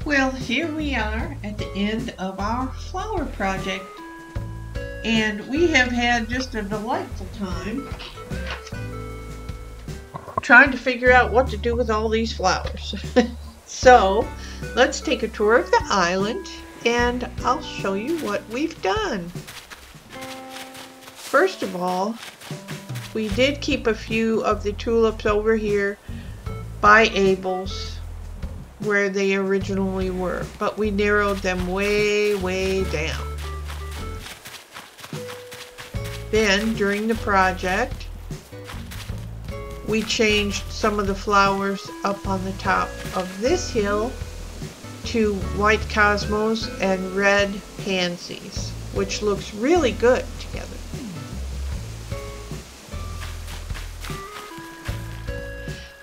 Well, here we are at the end of our flower project, and we have had just a delightful time trying to figure out what to do with all these flowers. So let's take a tour of the island and I'll show you what we've done. First of all, we did keep a few of the tulips over here by Abel's where they originally were, but we narrowed them way down. Then during the project, we changed some of the flowers up on the top of this hill to white cosmos and red pansies, which looks really good together.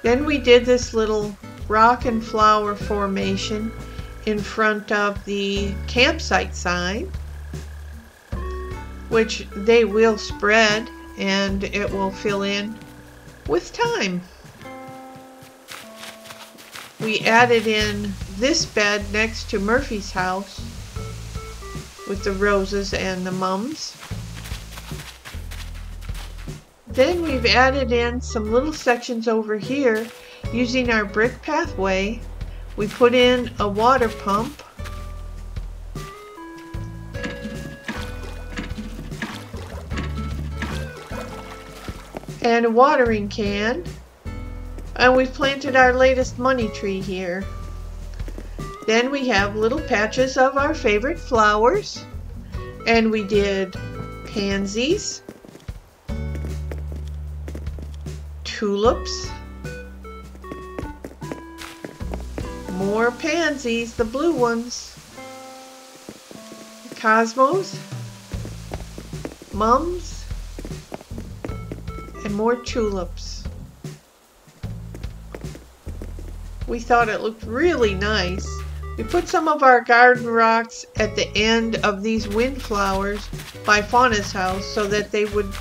Then we did this little rock and flower formation in front of the campsite sign, which they will spread and it will fill in with time. We added in this bed next to Murphy's house with the roses and the mums. Then we've added in some little sections over here using our brick pathway. We put in a water pump and a watering can, and we've planted our latest money tree here. Then we have little patches of our favorite flowers, and we did pansies, tulips, more pansies, the blue ones, cosmos, mums, and more tulips. We thought it looked really nice. We put some of our garden rocks at the end of these windflowers by Fauna's house so that they would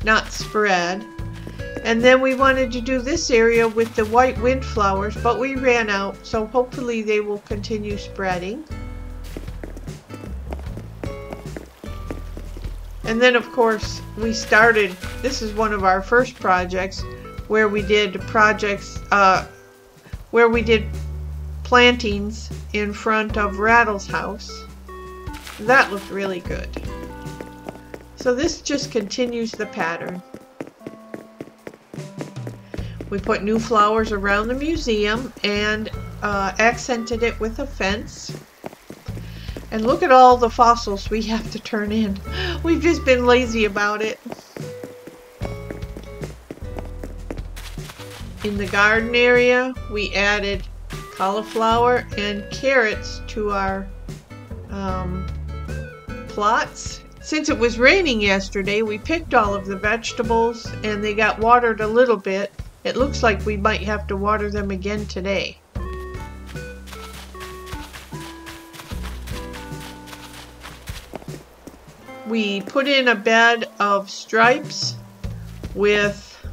not spread. And then we wanted to do this area with the white windflowers, but we ran out, so hopefully they will continue spreading. And then of course we started, this is one of our first projects where we did plantings in front of Rattle's house. That looked really good. So this just continues the pattern. We put new flowers around the museum and accented it with a fence. And look at all the fossils we have to turn in. We've just been lazy about it. In the garden area, we added cauliflower and carrots to our plots. Since it was raining yesterday, we picked all of the vegetables and they got watered a little bit. It looks like we might have to water them again today. We put in a bed of stripes with,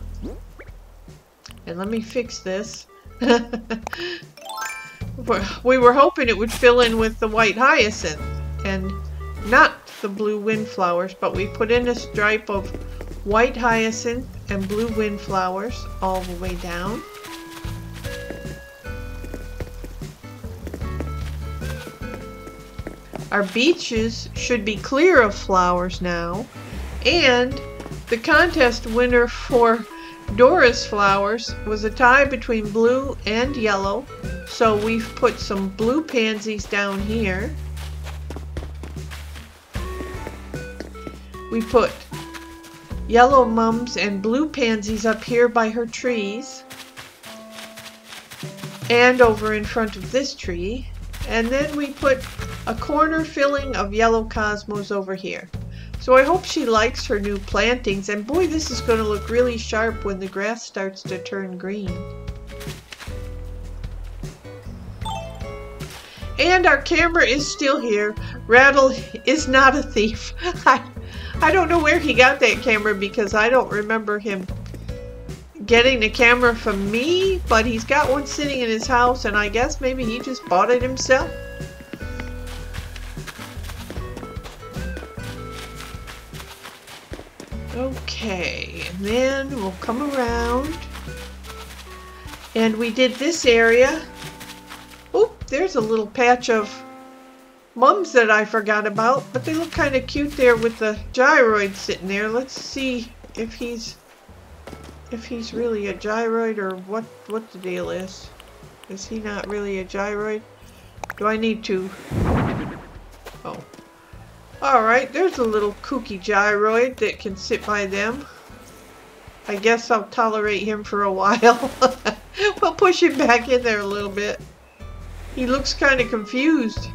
and let me fix this. We were hoping it would fill in with the white hyacinth and not the blue windflowers, but we put in a stripe of white hyacinth and blue windflowers all the way down. Our beaches should be clear of flowers now, and the contest winner for Dora's flowers was a tie between blue and yellow, so we've put some blue pansies down here. We put yellow mums and blue pansies up here by her trees and over in front of this tree, and then we put a corner filling of yellow cosmos over here. So I hope she likes her new plantings, and boy, this is going to look really sharp when the grass starts to turn green. And our camera is still here. Rattle is not a thief. I don't know where he got that camera because I don't remember him getting the camera from me, but he's got one sitting in his house, and I guess maybe he just bought it himself. Okay, and then we'll come around. And we did this area. Oh, there's a little patch of mums that I forgot about, but they look kind of cute there with the gyroid sitting there. Let's see if he's really a gyroid or what the deal is. Is he not really a gyroid? Do I need to? Oh. Alright, there's a little kooky gyroid that can sit by them. I guess I'll tolerate him for a while. We'll push him back in there a little bit. He looks kind of confused.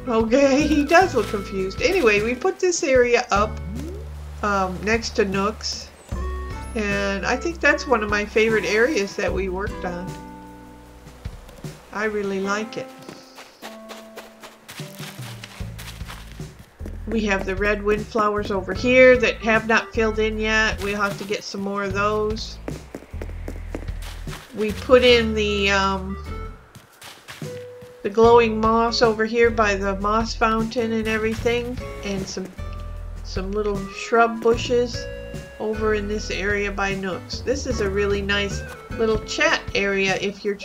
Okay, he does look confused. Anyway, we put this area up next to Nook's. And I think that's one of my favorite areas that we worked on. I really like it. We have the red windflowers over here that have not filled in yet. We'll have to get some more of those. We put in the glowing moss over here by the moss fountain and everything, and some little shrub bushes over in this area by Nook's. This is a really nice little chat area. If you're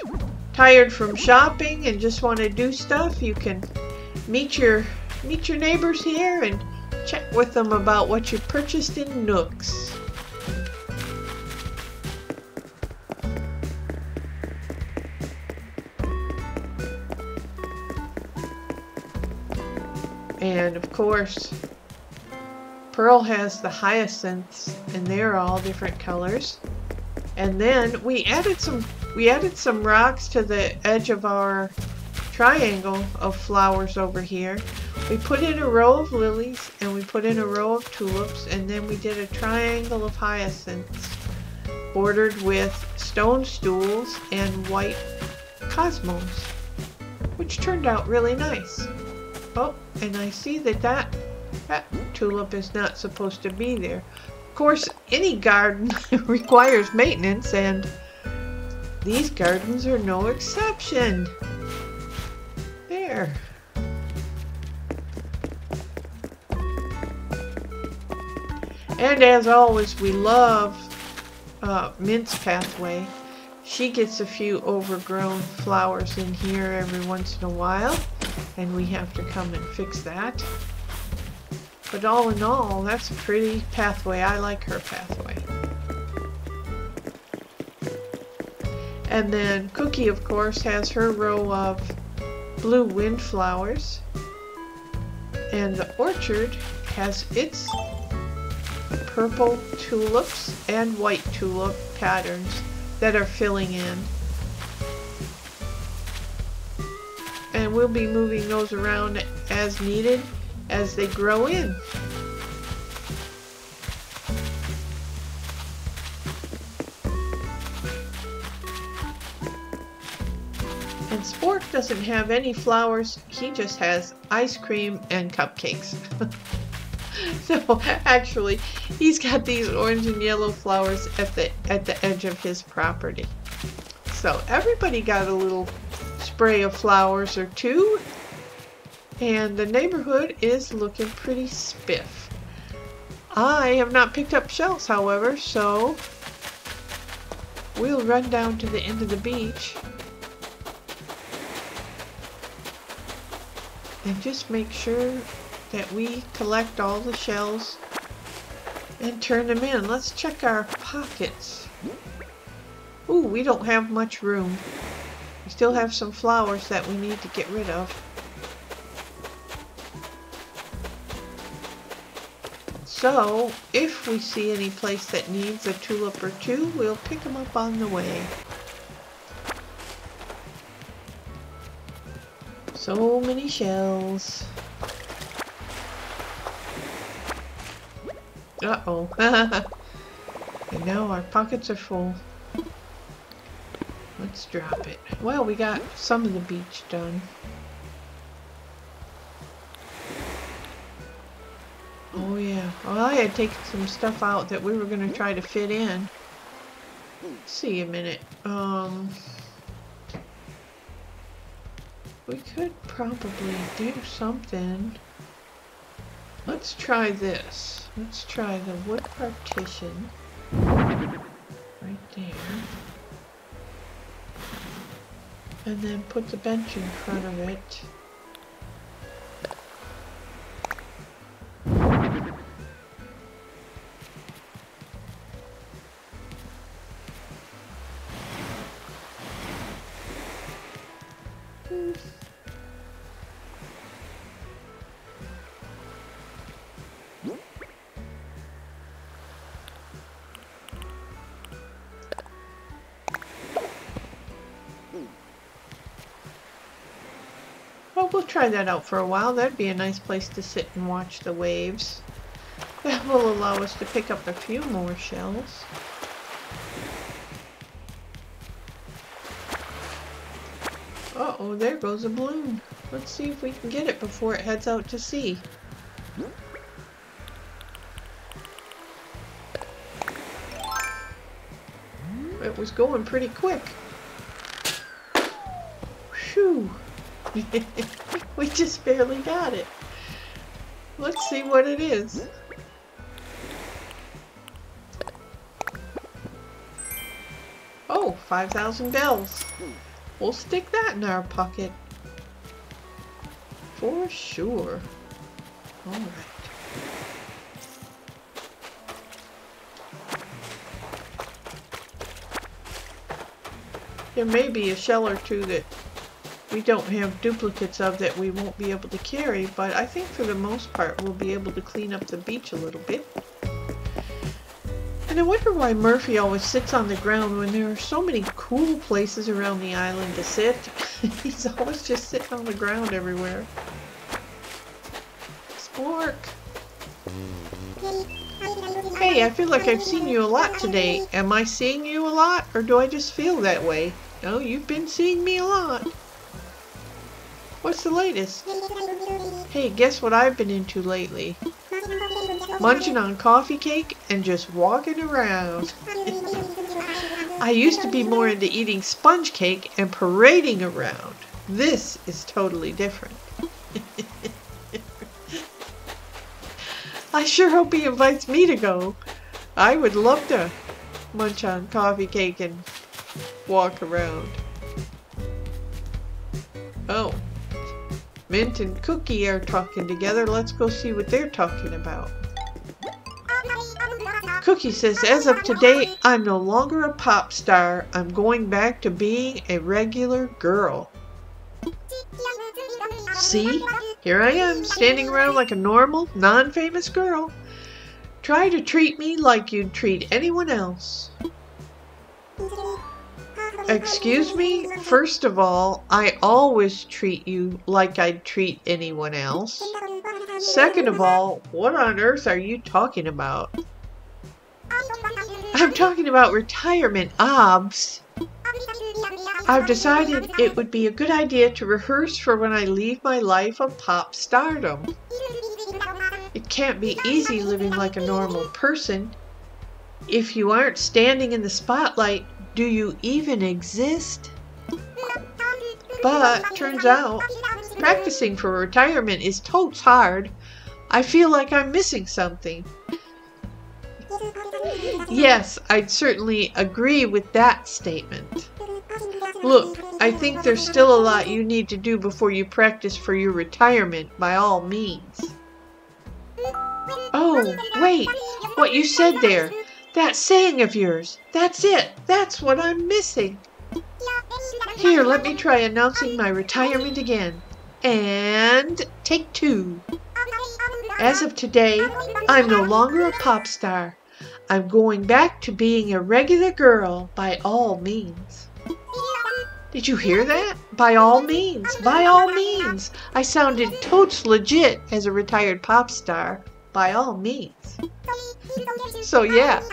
tired from shopping and just want to do stuff, you can meet your neighbors here and chat with them about what you purchased in Nook's. And of course, Pearl has the hyacinths, and they're all different colors. And then we added some rocks to the edge of our triangle of flowers over here. We put in a row of lilies, and we put in a row of tulips, and then we did a triangle of hyacinths bordered with stone stools and white cosmos, which turned out really nice. Oh, and I see that tulip is not supposed to be there. Of course, any garden requires maintenance, and these gardens are no exception. There. And as always, we love Mint's pathway. She gets a few overgrown flowers in here every once in a while, and we have to come and fix that. But all in all, that's a pretty pathway. I like her pathway. And then Cookie, of course, has her row of blue windflowers. And the orchard has its purple tulips and white tulip patterns that are filling in. And we'll be moving those around as needed as they grow in. And Spork doesn't have any flowers, he just has ice cream and cupcakes. So actually, he's got these orange and yellow flowers at the edge of his property. So everybody got a little spray of flowers or two, and the neighborhood is looking pretty spiff. I have not picked up shells, however, so we'll run down to the end of the beach and just make sure that we collect all the shells and turn them in. Let's check our pockets. Ooh, we don't have much room. We still have some flowers that we need to get rid of. So, if we see any place that needs a tulip or two, we'll pick them up on the way. So many shells. Uh-oh. And now our pockets are full. Let's drop it. Well, we got some of the beach done. Oh yeah. Well, I had taken some stuff out that we were going to try to fit in. Let's see a minute. We could probably do something. Let's try this. Let's try the wood partition. Right there. And then put the bench in front of it. Well, we'll try that out for a while. That'd be a nice place to sit and watch the waves. That will allow us to pick up a few more shells. Uh-oh, there goes a balloon. Let's see if we can get it before it heads out to sea. It was going pretty quick. Phew. We just barely got it. Let's see what it is. Oh, 5,000 bells. We'll stick that in our pocket. For sure. Alright. There may be a shell or two that we don't have duplicates of that we won't be able to carry, but I think for the most part we'll be able to clean up the beach a little bit. And I wonder why Murphy always sits on the ground when there are so many cool places around the island to sit. He's always just sitting on the ground everywhere. Spork! Hey, I feel like I've seen you a lot today. Am I seeing you a lot, or do I just feel that way? No, you've been seeing me a lot. What's the latest? Hey, guess what I've been into lately? Munching on coffee cake and just walking around. I used to be more into eating sponge cake and parading around. This is totally different. I sure hope he invites me to go. I would love to munch on coffee cake and walk around. Oh. Mint and Cookie are talking together. Let's go see what they're talking about. Cookie says, as of today, I'm no longer a pop star. I'm going back to being a regular girl. See? Here I am, standing around like a normal, non-famous girl. Try to treat me like you'd treat anyone else. Excuse me? First of all, I always treat you like I'd treat anyone else. Second of all, what on earth are you talking about? I'm talking about retirement, obs. I've decided it would be a good idea to rehearse for when I leave my life of pop stardom. It can't be easy living like a normal person. If you aren't standing in the spotlight, do you even exist? But turns out, practicing for retirement is totes hard. I feel like I'm missing something. Yes, I'd certainly agree with that statement. Look, I think there's still a lot you need to do before you practice for your retirement, by all means. Oh, wait, what you said there. That saying of yours. That's it. That's what I'm missing. Here, let me try announcing my retirement again. And take two. As of today, I'm no longer a pop star. I'm going back to being a regular girl, by all means. Did you hear that? By all means. By all means. I sounded totes legit as a retired pop star. By all means. So yeah,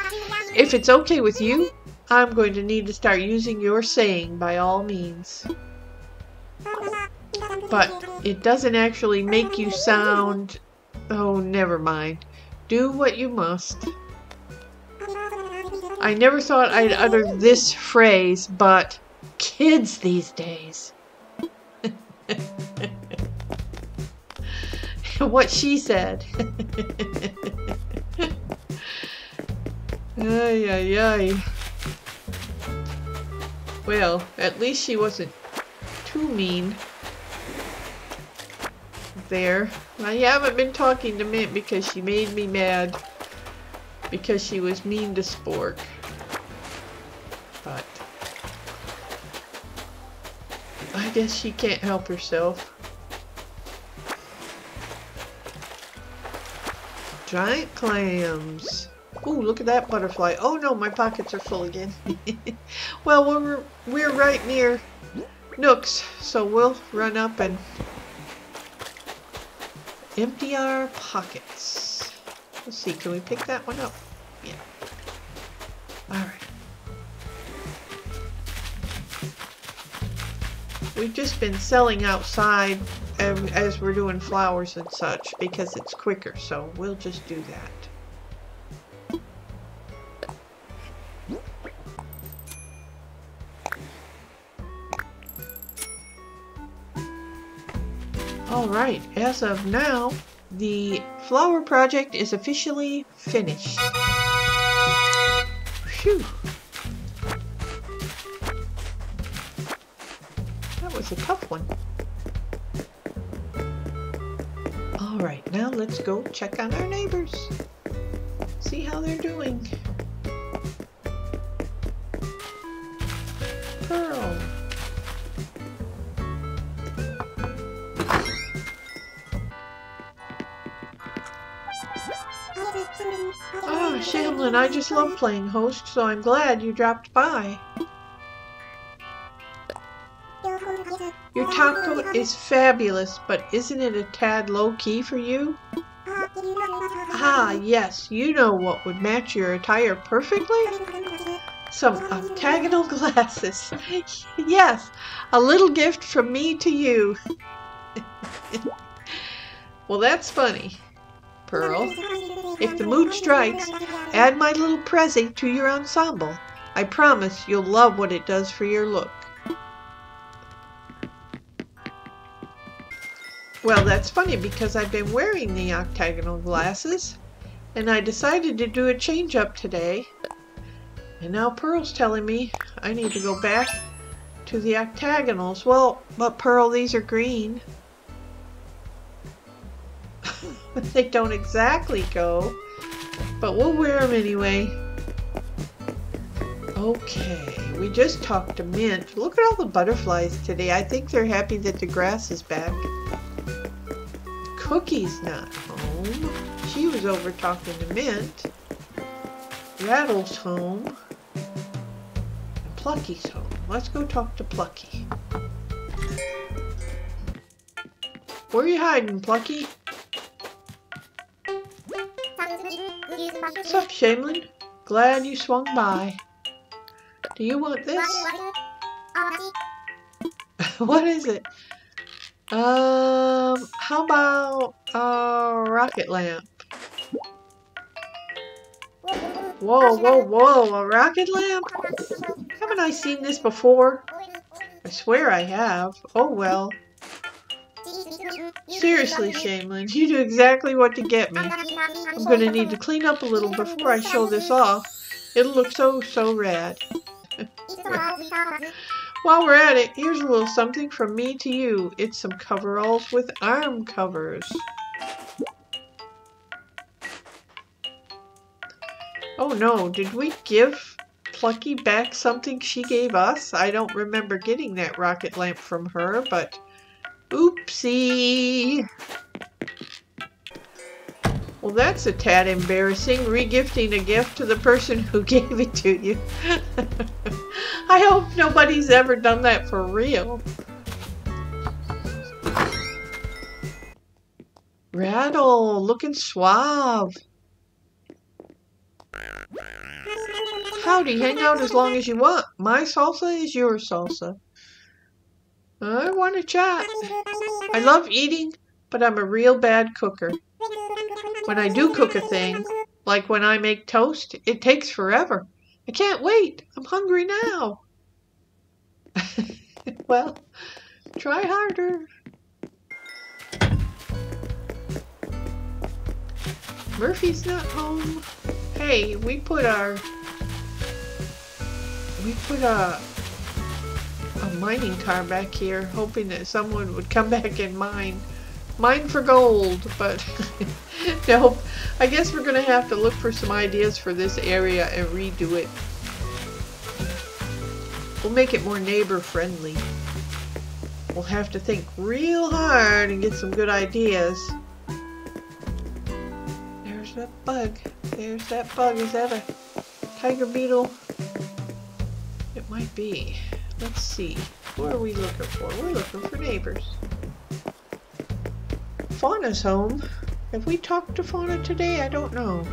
if it's okay with you, I'm going to need to start using your saying by all means. But it doesn't actually make you sound... Oh, never mind. Do what you must. I never thought I'd utter this phrase, but kids these days. What she said. Ay, ay, ay. Well, at least she wasn't too mean there. I haven't been talking to Mint because she made me mad because she was mean to Spork. But I guess she can't help herself. Giant clams. Ooh, look at that butterfly. Oh no, my pockets are full again. Well, we're right near Nook's, so we'll run up and empty our pockets. Let's see, can we pick that one up? Yeah. Alright. We've just been selling outside as we're doing flowers and such because it's quicker, so we'll just do that. Alright, as of now, the flower project is officially finished. Phew. That was a tough one. Alright, now let's go check on our neighbors. See how they're doing. Pearl. Ah, Shamlyn, I just love playing host, so I'm glad you dropped by. Your top coat is fabulous, but isn't it a tad low-key for you? Ah, yes, you know what would match your attire perfectly? Some octagonal glasses. Yes, a little gift from me to you. Well, that's funny, Pearl. If the mood strikes, add my little present to your ensemble. I promise you'll love what it does for your look. Well, that's funny because I've been wearing the octagonal glasses and I decided to do a change up today. And now Pearl's telling me I need to go back to the octagonals. Well, but Pearl, these are green. They don't exactly go, but we'll wear them anyway. Okay, we just talked to Mint. Look at all the butterflies today. I think they're happy that the grass is back. Cookie's not home. She was over talking to Mint. Rattle's home. And Plucky's home. Let's go talk to Plucky. Where are you hiding, Plucky? What's up, Shamlyn? Glad you swung by. Do you want this? What is it? How about a rocket lamp? Whoa, whoa, whoa, a rocket lamp? Haven't I seen this before? I swear I have. Oh well. Seriously, Shamlyn, you do exactly what to get me. I'm going to need to clean up a little before I show this off. It'll look so rad. While we're at it, here's a little something from me to you. It's some coveralls with arm covers. Oh no, did we give Plucky back something she gave us? I don't remember getting that rocket lamp from her, but oopsie. Well, that's a tad embarrassing, regifting a gift to the person who gave it to you. I hope nobody's ever done that for real. Rattle, looking suave. Howdy, hang out as long as you want. My salsa is your salsa. I want to chat. I love eating, but I'm a real bad cooker. When I do cook a thing, like when I make toast, it takes forever. I can't wait. I'm hungry now. Well, try harder. Murphy's not home. Hey, we put a mining car back here, hoping that someone would come back and mine for gold, but nope. I guess we're gonna have to look for some ideas for this area and redo it. We'll make it more neighbor friendly. We'll have to think real hard and get some good ideas. There's that bug. There's that bug. Is that a tiger beetle? It might be. Let's see. What are we looking for? We're looking for neighbors. Fauna's home. Have we talked to Fauna today? I don't know.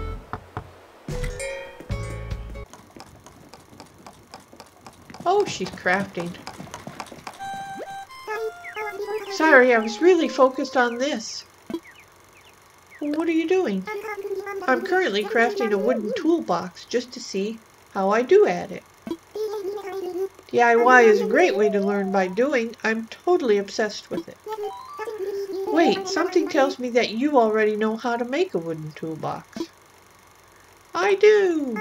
Oh, she's crafting. Sorry, I was really focused on this. What are you doing? I'm currently crafting a wooden toolbox just to see how I do at it. DIY is a great way to learn by doing. I'm totally obsessed with it. Wait, something tells me that you already know how to make a wooden toolbox. I do.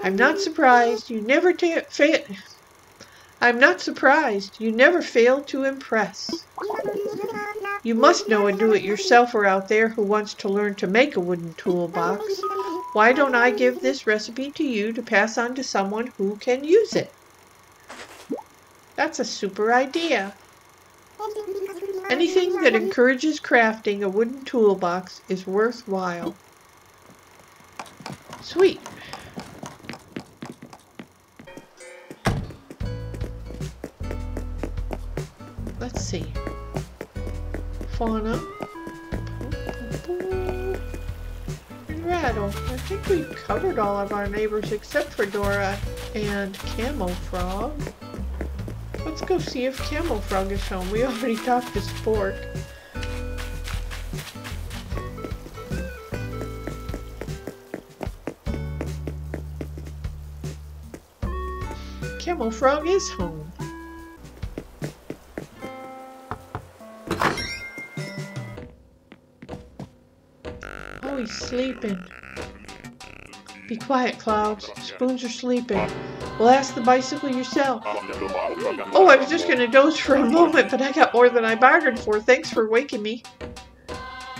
I'm not surprised. You never fail to impress. You must know a do-it-yourselfer out there who wants to learn to make a wooden toolbox. Why don't I give this recipe to you to pass on to someone who can use it? That's a super idea. Anything that encourages crafting a wooden toolbox is worthwhile. Sweet. Let's see. Fauna. And Rattle. I think we've covered all of our neighbors except for Dora and Camel Frog. Let's go see if Camel Frog is home. We already talked to Spork. Camel Frog is home. Oh, he's sleeping. Be quiet, Clouds. Spoons are sleeping. We'll ask the bicycle yourself. Oh, I was just going to doze for a moment, but I got more than I bargained for. Thanks for waking me.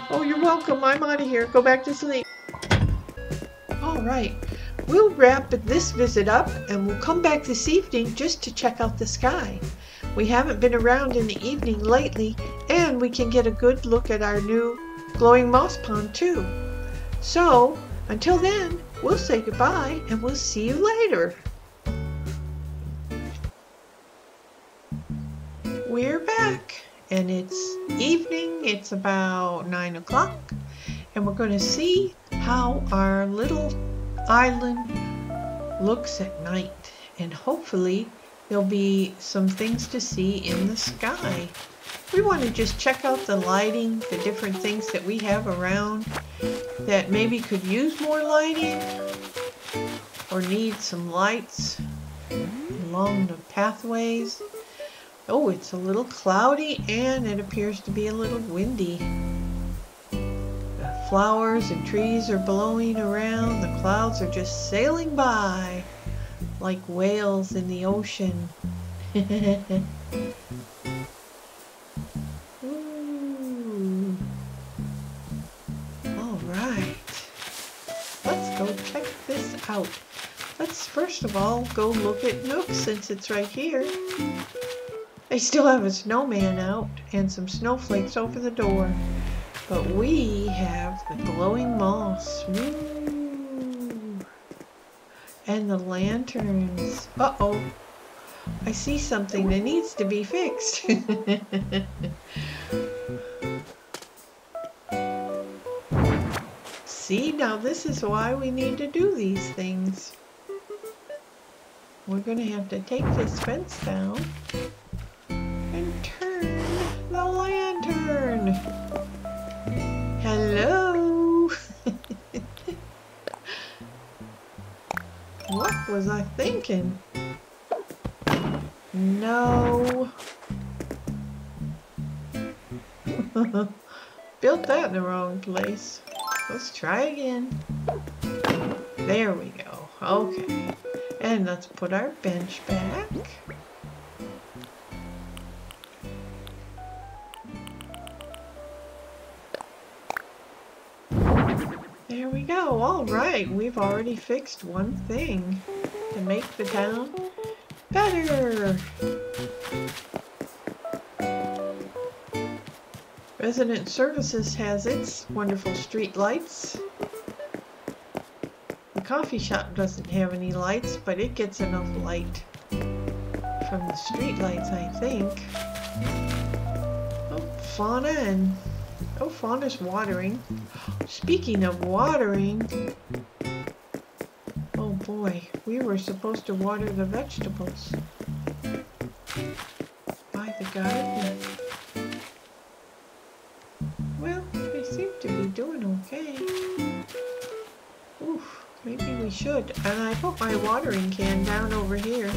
Oh, you're welcome. I'm out of here. Go back to sleep. All right. We'll wrap this visit up, and we'll come back this evening just to check out the sky. We haven't been around in the evening lately, and we can get a good look at our new glowing moss pond, too. So, until then, we'll say goodbye, and we'll see you later. We're back, and it's evening. It's about 9 o'clock, and we're going to see how our little island looks at night, and hopefully there'll be some things to see in the sky. We want to just check out the lighting, the different things that we have around that maybe could use more lighting or need some lights along the pathways. Oh, it's a little cloudy and it appears to be a little windy. The flowers and trees are blowing around. The clouds are just sailing by like whales in the ocean. Ooh. All right. Let's go check this out. Let's first of all go look at Nook since it's right here. They still have a snowman out and some snowflakes over the door. But we have the glowing moss. Woo. And the lanterns. Uh-oh. I see something that needs to be fixed. See, now this is why we need to do these things. We're going to have to take this fence down and turn the lantern. was I thinking? No. Built that in the wrong place. Let's try again. There we go. Okay. And let's put our bench back. There we go. All right. We've already fixed one thing to make the town better. Resident Services has its wonderful street lights. The coffee shop doesn't have any lights, but it gets enough light from the street lights, I think. Oh, fauna and... oh, fauna's watering. Speaking of watering... oh boy, we were supposed to water the vegetables by the garden. Well, they seem to be doing okay. Oof, maybe we should. And I put my watering can down over here.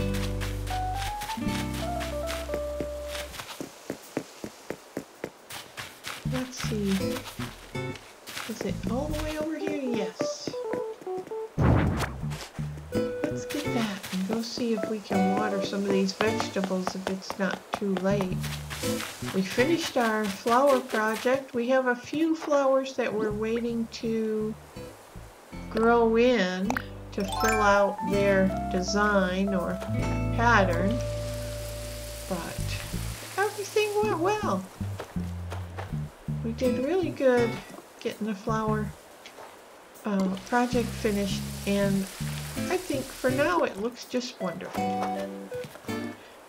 Let's see. Is it all the way over here? Yes. Let's get that and go see if we can water some of these vegetables if it's not too late. We finished our flower project. We have a few flowers that we're waiting to grow in to fill out their design or pattern, but everything went well. We did really good getting the flower project finished, and I think for now it looks just wonderful.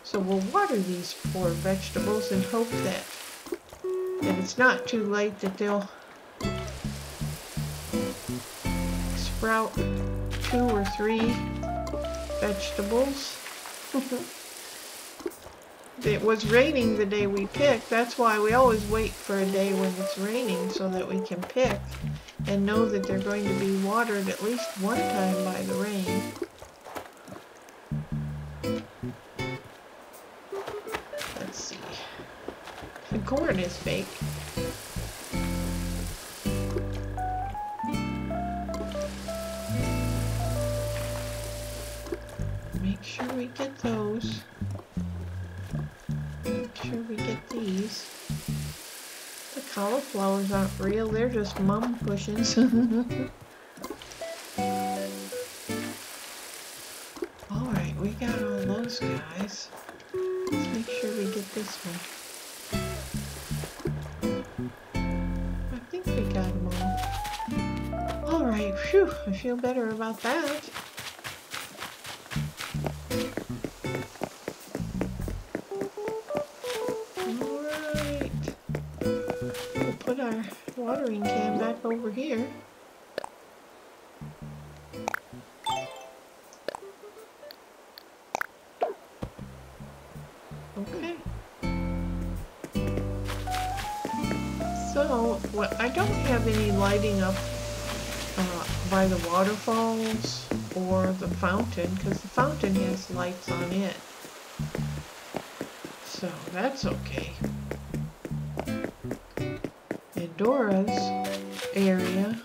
So we'll water these poor vegetables and hope that it's not too late, that they'll sprout 2 or 3 vegetables. It was raining the day we picked. That's why we always wait for a day when it's raining so that we can pick and know that they're going to be watered at least one time by the rain. Let's see. The corn is baked. Make sure we get those. Make sure we get these. The cauliflowers aren't real, they're just mum cushions. Alright, we got all those guys. Let's make sure we get this one. I think we got them all. Alright, phew, I feel better about that. Put our watering can back over here. Okay. So, I don't have any lighting up by the waterfalls or the fountain, because the fountain has lights on it. So, that's okay. Dora's area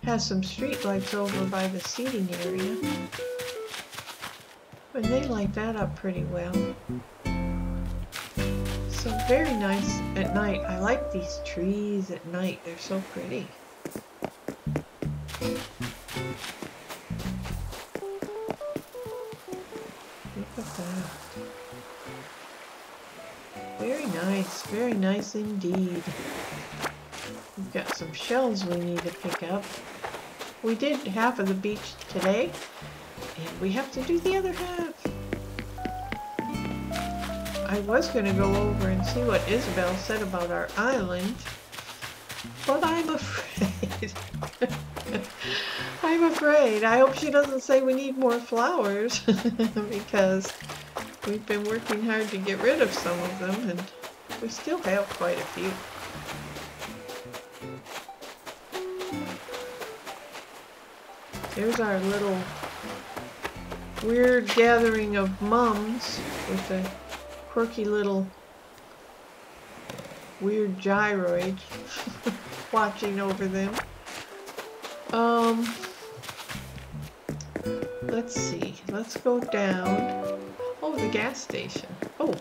has some street lights over by the seating area, and they light that up pretty well. So very nice at night. I like these trees at night. They're so pretty. Look at that. Very nice indeed. We've got some shells we need to pick up. We did half of the beach today, and we have to do the other half. I was going to go over and see what Isabel said about our island, but I'm afraid. I'm afraid. I hope she doesn't say we need more flowers, because we've been working hard to get rid of some of them, and we still have quite a few. There's our little weird gathering of mums with a quirky little weird gyroid watching over them. Let's see. Let's go down. Oh, the gas station. Oh.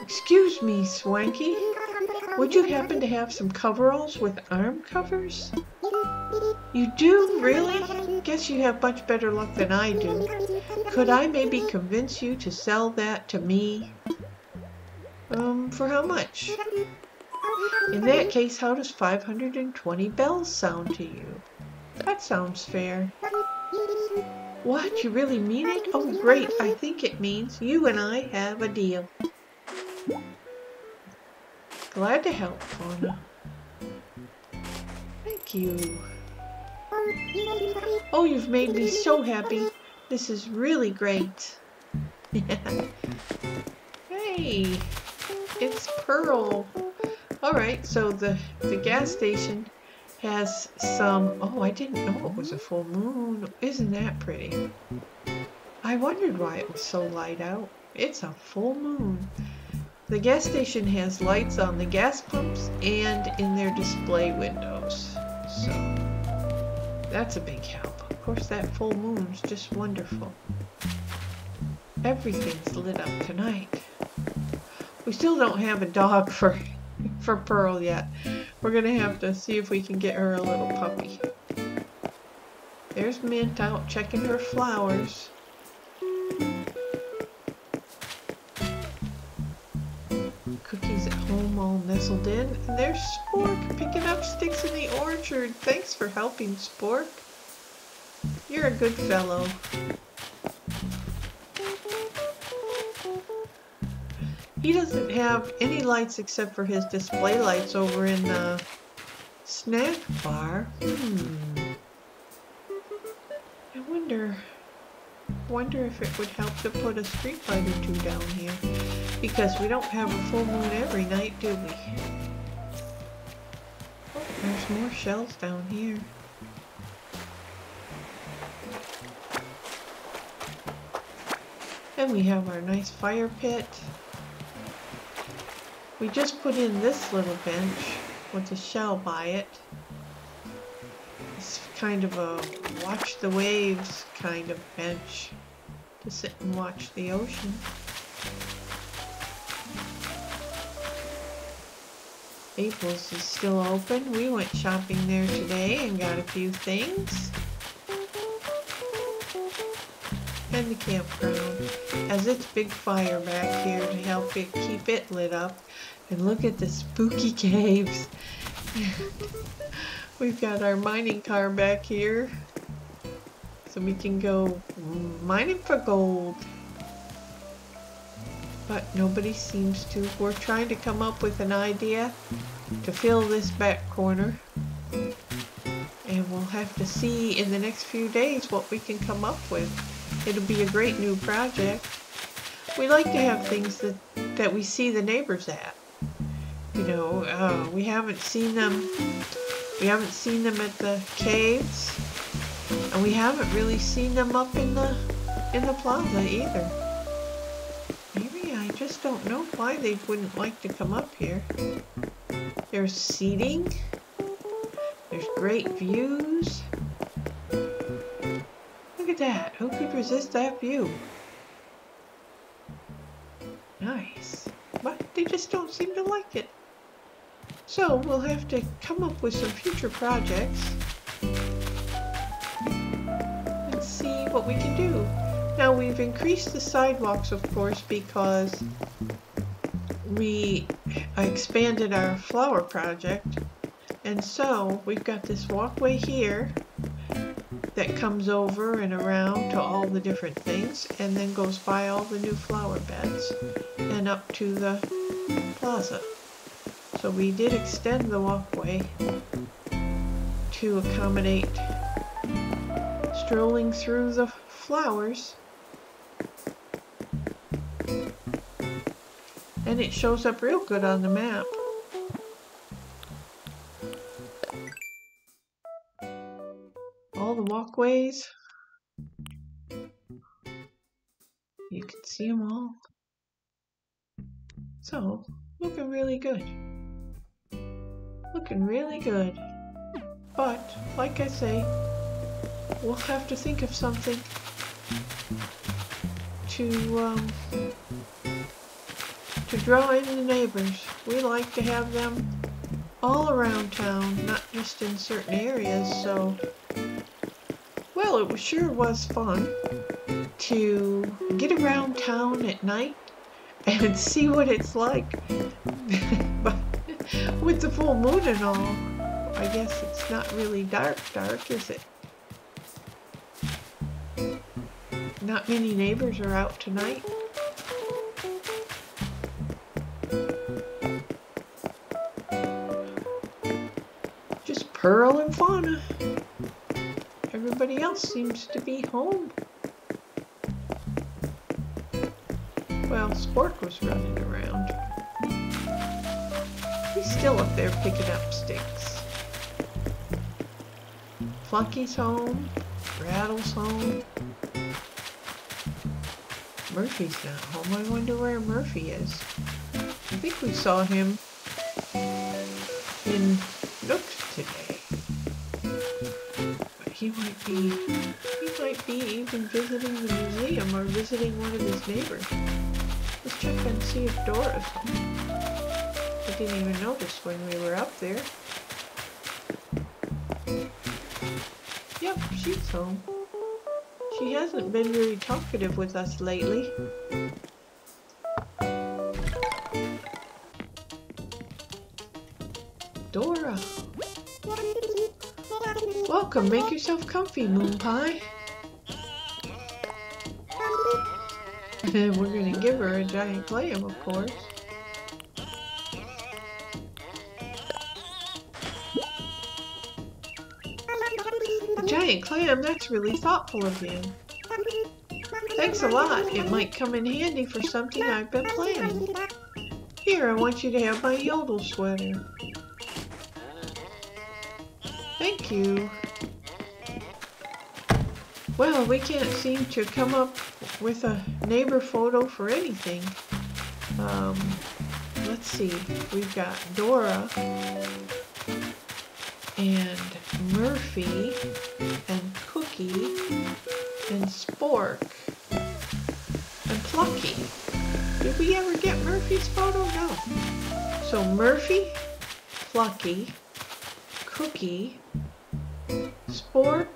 Excuse me, Swanky. Would you happen to have some coveralls with arm covers? You do? Really? Guess you have much better luck than I do. Could I maybe convince you to sell that to me? For how much? In that case, how does 520 bells sound to you? That sounds fair. What? You really mean it? Oh, great. I think it means you and I have a deal. Glad to help, Fauna. Thank you. Oh, you've made me so happy. This is really great. Hey, it's Pearl. Alright, so the gas station has some... Oh, I didn't know it was a full moon. Isn't that pretty? I wondered why it was so light out. It's a full moon. The gas station has lights on the gas pumps and in their display windows. So, that's a big help. Of course, that full moon's just wonderful. Everything's lit up tonight. We still don't have a dog for Pearl yet. We're gonna have to see if we can get her a little puppy. There's Mint out checking her flowers. Cookie's at home all nestled in. And there's Spork picking up sticks in the orchard. Thanks for helping, Spork. You're a good fellow. He doesn't have any lights except for his display lights over in the snack bar. I wonder if it would help to put a street light or two down here. Because we don't have a full moon every night, do we? Oh, there's more shells down here. And we have our nice fire pit. We just put in this little bench with a shell by it. It's kind of a watch the waves kind of bench to sit and watch the ocean. April's is still open. We went shopping there today and got a few things. And the campground has its big fire back here to help it keep it lit up. And look at the spooky caves. We've got our mining car back here so we can go mining for gold. But nobody seems to. We're trying to come up with an idea to fill this back corner. And we'll have to see in the next few days what we can come up with. It'll be a great new project. We like to have things that we see the neighbors at. You know, we haven't seen them. We haven't seen them at the caves, and we haven't really seen them up in the plaza either. Maybe I just don't know why they wouldn't like to come up here. There's seating. There's great views. Look at that. Who could resist that view? Nice. But they just don't seem to like it. So we'll have to come up with some future projects and see what we can do. Now we've increased the sidewalks, of course, because we expanded our flower project. And so we've got this walkway here that comes over and around to all the different things and then goes by all the new flower beds and up to the plaza. So we did extend the walkway to accommodate strolling through the flowers. And it shows up real good on the map. All the walkways you can see them all. So, looking really good. Looking really good. But, like I say, we'll have to think of something to draw in the neighbors. We like to have them all around town, not just in certain areas, so... Well, it sure was fun to get around town at night and see what it's like. But with the full moon and all, I guess it's not really dark, is it? Not many neighbors are out tonight. Just Pearl and Fauna. Everybody else seems to be home. Well, Spork was running around. He's still up there picking up sticks. Flunky's home. Rattle's home. Murphy's not home. I wonder where Murphy is. I think we saw him in Nook's today. But he might be even visiting the museum or visiting one of his neighbors. Let's check and see if Dora's home. I didn't even notice when we were up there. Yep, she's home. She hasn't been very talkative with us lately. Dora. Welcome, make yourself comfy, Moon Pie. We're gonna give her a giant clam, of course. A giant clam? That's really thoughtful of you. Thanks a lot. It might come in handy for something I've been planning. Here, I want you to have my yodel sweater. Thank you. Well, we can't seem to come up with a neighbor photo for anything. Let's see. We've got Dora and Murphy and Cookie and Spork and Plucky. Did we ever get Murphy's photo? No. So Murphy, Plucky, Cookie, Spork,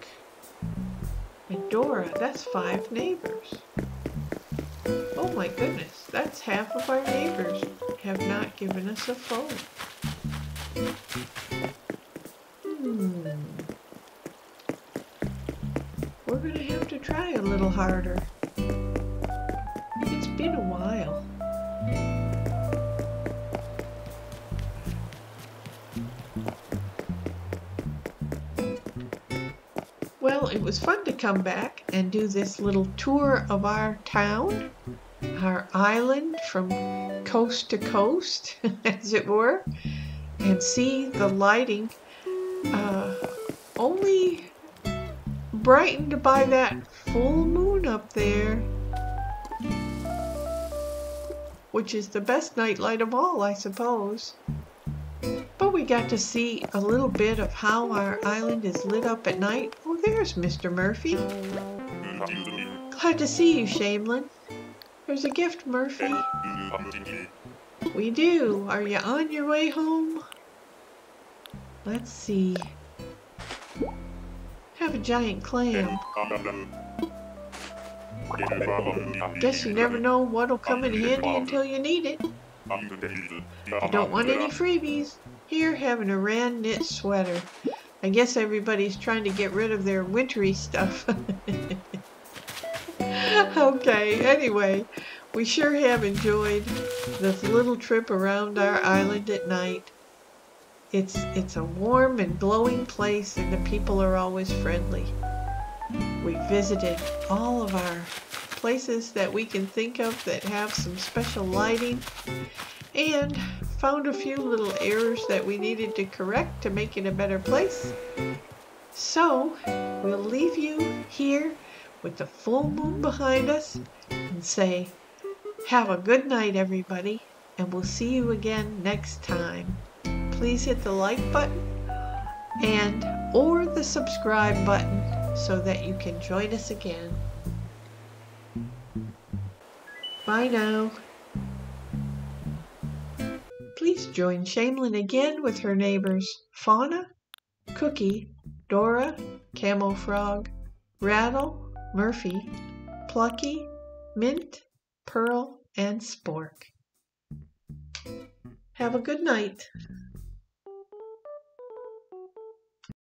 and Dora. That's 5 neighbors. Oh my goodness, that's half of our neighbors have not given us a phone. We're gonna have to try a little harder. It's been a while. Well, it was fun to come back and do this little tour of our town, our island from coast to coast, as it were, and see the lighting only brightened by that full moon up there, which is the best nightlight of all, I suppose. But we got to see a little bit of how our island is lit up at night. Oh, there's Mr. Murphy. Glad to see you, Shamlyn. There's a gift, Murphy. We do. Are you on your way home? Let's see. Have a giant clam. Guess you never know what'll come in handy until you need it. I don't want any freebies. Here, have an Iran knit sweater. I guess everybody's trying to get rid of their wintry stuff. Okay, anyway, we sure have enjoyed this little trip around our island at night. It's a warm and glowing place, and the people are always friendly. We visited all of our places that we can think of that have some special lighting, and found a few little errors that we needed to correct to make it a better place. So we'll leave you here with the full moon behind us and say, have a good night, everybody, and we'll see you again next time. Please hit the like button and or the subscribe button so that you can join us again. Bye now. Please join Shamlyn again with her neighbors Fauna, Cookie, Dora, Camel Frog, Rattle, Murphy, Plucky, Mint, Pearl, and Spork. Have a good night.